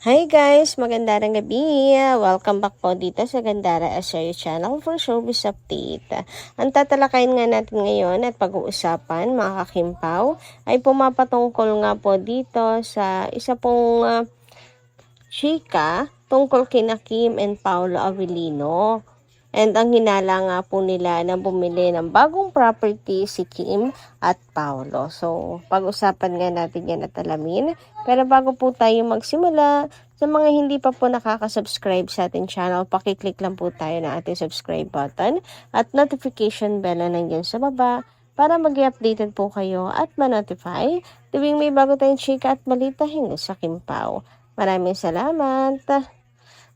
Hi guys! Magandang gabi! Welcome back po dito sa Gandara Asayo Channel for Showbiz Update. Ang tatalakayin nga natin ngayon at pag-uusapan mga kakimpaw ay pumapatungkol nga po dito sa isa pong chika tungkol kina Kim and Paolo Avellino. And ang hinala nga po nila na bumili ng bagong property si Kim at Paolo. So, pag-usapan nga natin yan at alamin. Pero bago po tayo magsimula, sa mga hindi pa po nakaka-subscribe sa ating channel, pakiclick lang po tayo ng ating subscribe button at notification bell na nandiyan sa baba para mag-updated po kayo at ma-notify tuwing may bago tayong chika at balita hinggil sa Kimpaw. Maraming salamat!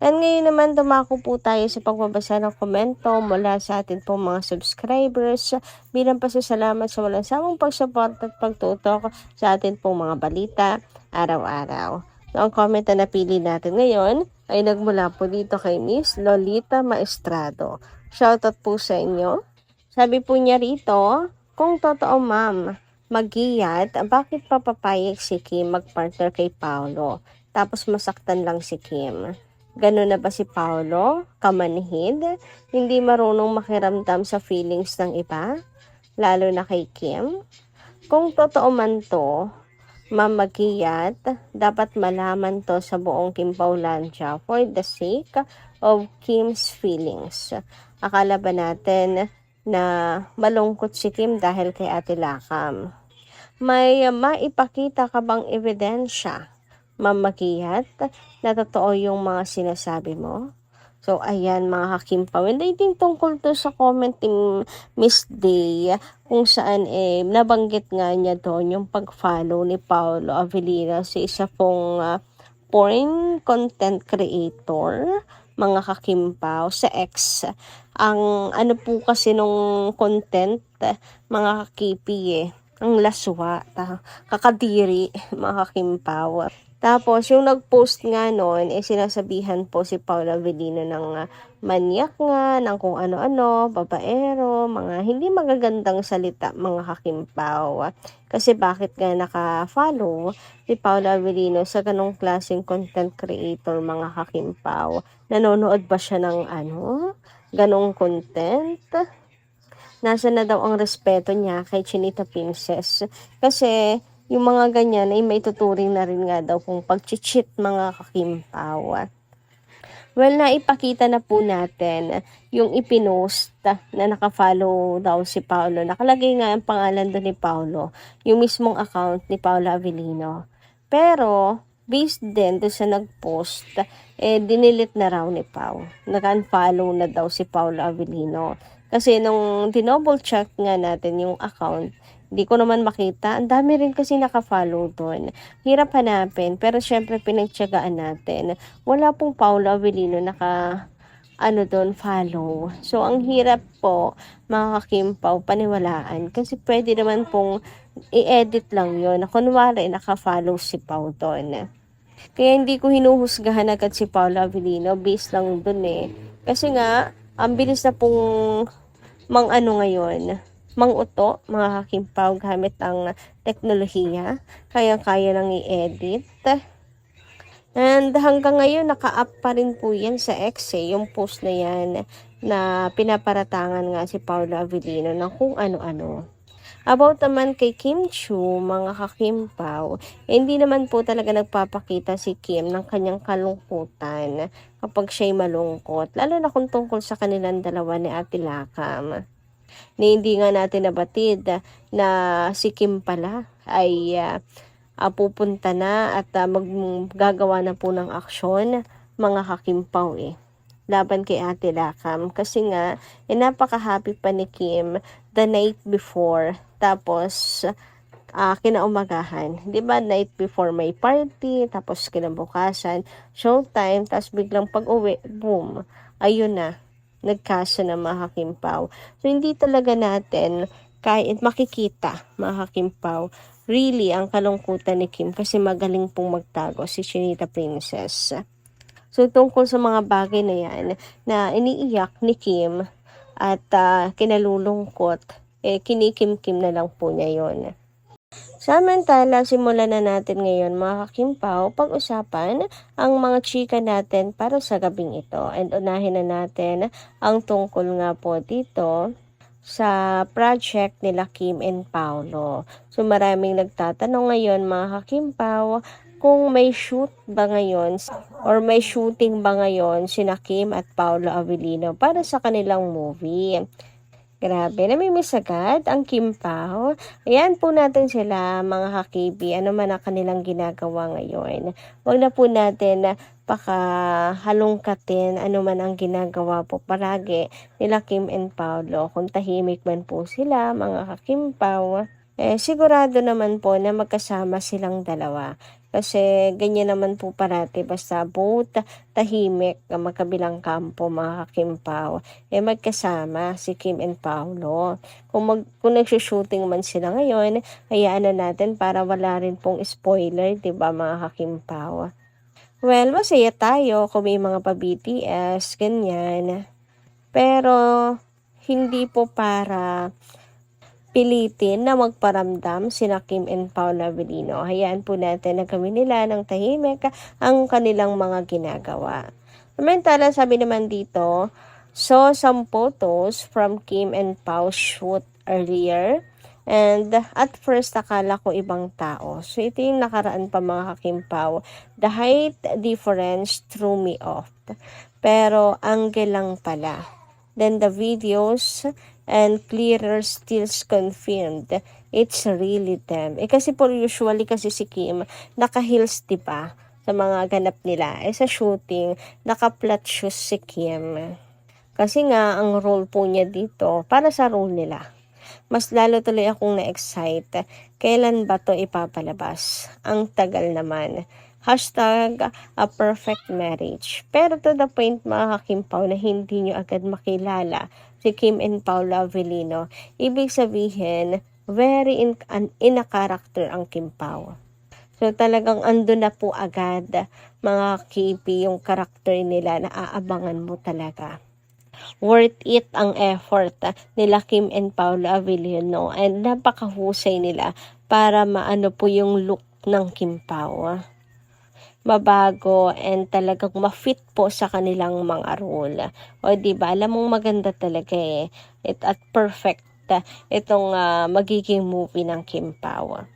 And ngayon naman dumako po tayo sa pagbabasa ng komento mula sa atin pong mga subscribers bilang pasasalamat sa walang sawang pagsupport at pagtutok sa atin pong mga balita araw-araw. So, ang comment na napili natin ngayon ay nagmula po dito kay Miss Lolita Maestrado. Shoutout po sa inyo. Sabi po niya rito, kung totoo ma'am, mag-iyat, bakit papapayag si Kim magpartner kay Paolo tapos masaktan lang si Kim? Ganun na ba si Paolo? Kamanhid? Hindi marunong makiramdam sa feelings ng iba? Lalo na kay Kim? Kung totoo man to, mamagiyat, dapat malaman to sa buong Kimpaulandia for the sake of Kim's feelings. Akala ba natin na malungkot si Kim dahil kay Ate Lakam? May maipakita ka bang ebidensya, mamagiyat, na totoo yung mga sinasabi mo? So, ayan mga kakimpaw. And I think tungkol to sa comment ni Miss Day, kung saan nabanggit nga niya doon yung pag-follow ni Paolo Avellino sa isa pong porn content creator, mga kakimpaw, sa X. Ang ano po kasi nung content, mga kakipi ang laswa, kakadiri, mga kakimpaw. Tapos, yung nag-post nga noon, sinasabihan po si Paolo Avellino ng manyak nga, ng kung ano-ano, babaero, mga hindi magagandang salita, mga kakimpaw. Kasi bakit nga naka-follow si Paolo Avellino sa ganong klaseng content creator, mga kakimpaw? Nanonood ba siya ng ganong content? Nasa na daw ang respeto niya kay Chinita Princess? Kasi yung mga ganyan ay may tuturing na rin nga daw kung pag-cheat mga kakimpaw. Well, naipakita na po natin yung ipinost na nakafollow daw si Paolo. Nakalagay nga ang pangalan doon ni Paolo, yung mismong account ni Paolo Avellino. Pero, based din doon sa nag-post, dinilit na raw ni Pao. Naka-unfollow na daw si Paolo Avellino. Kasi nung dinouble check nga natin yung account, hindi ko naman makita. Ang dami rin kasi naka-follow doon. Hirap hanapin, pero syempre pinagtiyagaan natin. Wala pong Paolo Avellino doon, follow. So, ang hirap po, mga kakimpaw, paniwalaan. Kasi pwede naman pong i-edit lang yon. Kunwari, naka-follow si Pao doon. Kaya hindi ko hinuhusgahan agad si Paolo Avellino, based lang doon Kasi nga, ang bilis na pong ngayon, mang-uto, mga kakimpaw, gamit ang teknolohiya. Kaya-kaya nang i-edit. And hanggang ngayon, naka-up pa rin po yan sa X yung post na yan na pinaparatangan nga si Paolo Avellino ng kung ano-ano. About naman kay Kim Chu, mga kakimpaw, hindi naman po talaga nagpapakita si Kim ng kanyang kalungkutan kapag siya'y malungkot, lalo na kung tungkol sa kanilang dalawa ni Ate Lakam. Hindi nga natin nabatid na si Kim pala ay pupunta na at maggagawa na po ng aksyon, mga kakimpaw laban kay Ate Lakam. Kasi nga, napaka-happy pa ni Kim the night before. Tapos, kinaumagahan. Diba, night before may party, tapos kinabukasan, showtime, tapos biglang pag-uwi, boom, ayun na, nagkasa na, mga kakimpaw. So, hindi talaga natin kahit makikita, mga kakimpaw, really ang kalungkutan ni Kim kasi magaling pong magtago si Chinita Princess. So, tungkol sa mga bagay na yan na iniiyak ni Kim at kinalulungkot, kinikim-kim na lang po niya yon. Samantala, simulan na natin ngayon mga kakimpaw, pag-usapan ang mga chika natin para sa gabing ito. And unahin na natin ang tungkol nga po dito sa project nila Kim and Paolo. So maraming nagtatanong ngayon mga kakimpaw kung may shoot ba ngayon or may shooting ba ngayon sina Kim at Paolo Avellino para sa kanilang movie. Grabe, namimiss agad ang Kimpaw. Ayan po natin sila mga kakibi, ano man ang kanilang ginagawa ngayon. Huwag na po natin pakahalungkatin ano man ang ginagawa po paragi nila Kim and Paolo. Kung tahimik man po sila mga kakimpaw, sigurado naman po na magkasama silang dalawa. Kasi ganyan naman po parati basta both tahimik magkabilang kampo mga kakimpaw. Magkasama si Kim and Paolo. Kung nagsushooting man sila ngayon, hayaan na natin para wala rin pong spoiler, 'di ba mga kakimpaw? Well, masaya tayo kung may mga pa-BTS, ganyan. Pero hindi po para pilitin na magparamdam sina Kim and Paolo Avellino. Hayaan po natin na kami nila ng tahimik ang kanilang mga ginagawa. Samantala, sabi naman dito, saw some photos from Kim and Pao shoot earlier. And at first, akala ko ibang tao. So, ito yung nakaraan pa mga kakimpaw. The height difference threw me off. Pero, angle lang pala. Then, the videos and clearer stills confirmed it's really them. Kasi po usually kasi si Kim, naka-heels diba? Sa mga ganap nila. Sa shooting, naka-flat shoes si Kim. Kasi nga, ang role po niya dito, para sa role nila. Mas lalo tuloy akong na-excite. Kailan ba to ipapalabas? Ang tagal naman. Hashtag a perfect marriage. Pero to the point mga kakimpaw na hindi nyo agad makilala si Kim and Paolo Avellino. Ibig sabihin, very in a character ang Kimpaw. So talagang ando na po agad mga kipi yung karakter nila na aabangan mo talaga. Worth it ang effort nila Kim and Paolo Avellino and napakahusay nila para maano po yung look ng Kimpaw. Mabago and talagang ma-fit po sa kanilang mga role. O diba, alam mong maganda talaga at perfect itong magiging movie ng Kimpaw.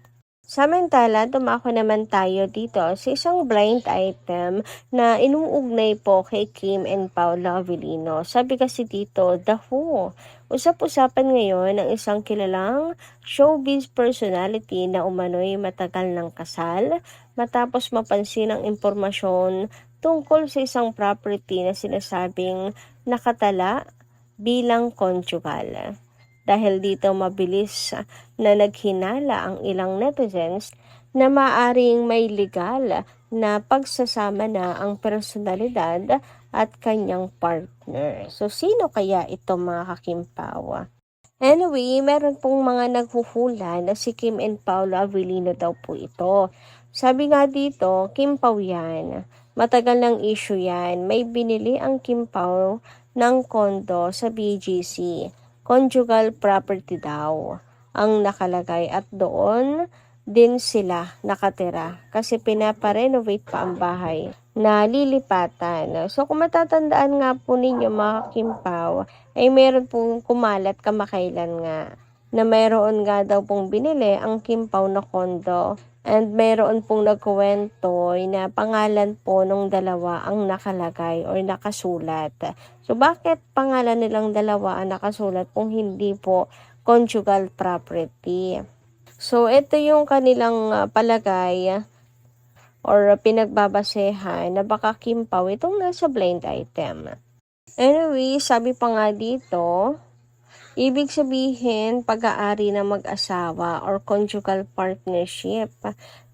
Samantala, dumako naman tayo dito sa isang blind item na inuugnay po kay Kim and Paolo Avellino. Sabi kasi dito, The Who. Usap-usapan ngayon ng isang kilalang showbiz personality na umano'y matagal ng kasal matapos mapansin ang impormasyon tungkol sa isang property na sinasabing nakatala bilang conjugal. Dahil dito mabilis na naghinala ang ilang netizens na maaring may legal na pagsasama na ang personalidad at kanyang partner. So, sino kaya ito mga kakimpawa? Anyway, meron pong mga naghuhula na si Kim and Paolo Avellino daw po ito. Sabi nga dito, Kimpaw yan. Matagal ng issue yan. May binili ang Kimpaw ng kondo sa BGC. Conjugal property daw ang nakalagay at doon din sila nakatira kasi pinaparenovate pa ang bahay na lilipatan. So kung matatandaan nga po ninyo mga Kimpaw, ay meron pong kumalat kamakailan nga na mayroon nga daw pong binili ang Kimpaw na kondo. And mayroon pong nagkuwento na pangalan po nung dalawa ang nakalagay or nakasulat. So bakit pangalan nilang dalawa ang nakasulat kung hindi po conjugal property? So ito yung kanilang palagay or pinagbabasehan na baka Kimpaw itong nasa blind item. Anyway, sabi pa nga dito, ibig sabihin, pag-aari ng mag-asawa or conjugal partnership.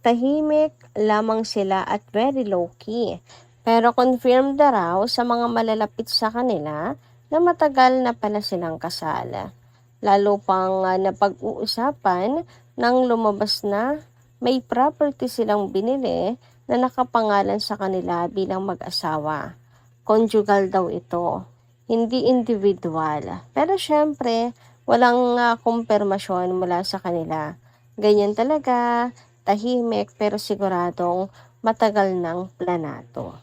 Tahimik lamang sila at very low-key. Pero confirmed na raw sa mga malalapit sa kanila na matagal na pala silang kasal. Lalo pang napag-uusapan nang lumabas na may property silang binili na nakapangalan sa kanila bilang mag-asawa. Conjugal daw ito. Hindi individual. Pero syempre, walang kumpirmasyon mula sa kanila ganyan talaga, tahimik pero siguradong matagal ng planado.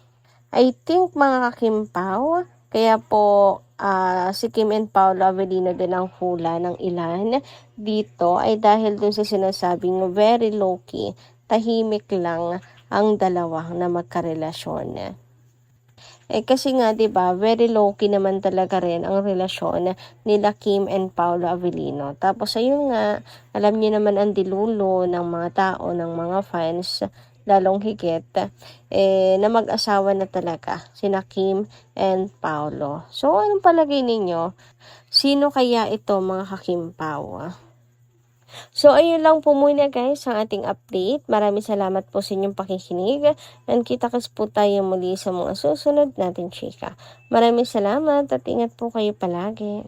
I think mga kakimpaw, kaya po si Kim and Paolo Avellino din ang hula ng ilan dito ay dahil dun sa sinasabing very low-key, tahimik lang ang dalawa na magkarelasyon. Kasi nga 'di ba, very low-key naman talaga rin ang relasyon nila Kim and Paolo Avellino. Tapos ayun nga, alam niyo naman ang dilulo ng mga tao, ng mga fans, lalong higit, na mag-asawa na talaga sina Kim and Paolo. So anong palagay ninyo? Sino kaya ito mga kakimpaw? So, ayun lang po muna guys ang ating update. Maraming salamat po sa inyong pakikinig. And kita-kits po tayo muli sa mga susunod natin chika. Maraming salamat at ingat po kayo palagi.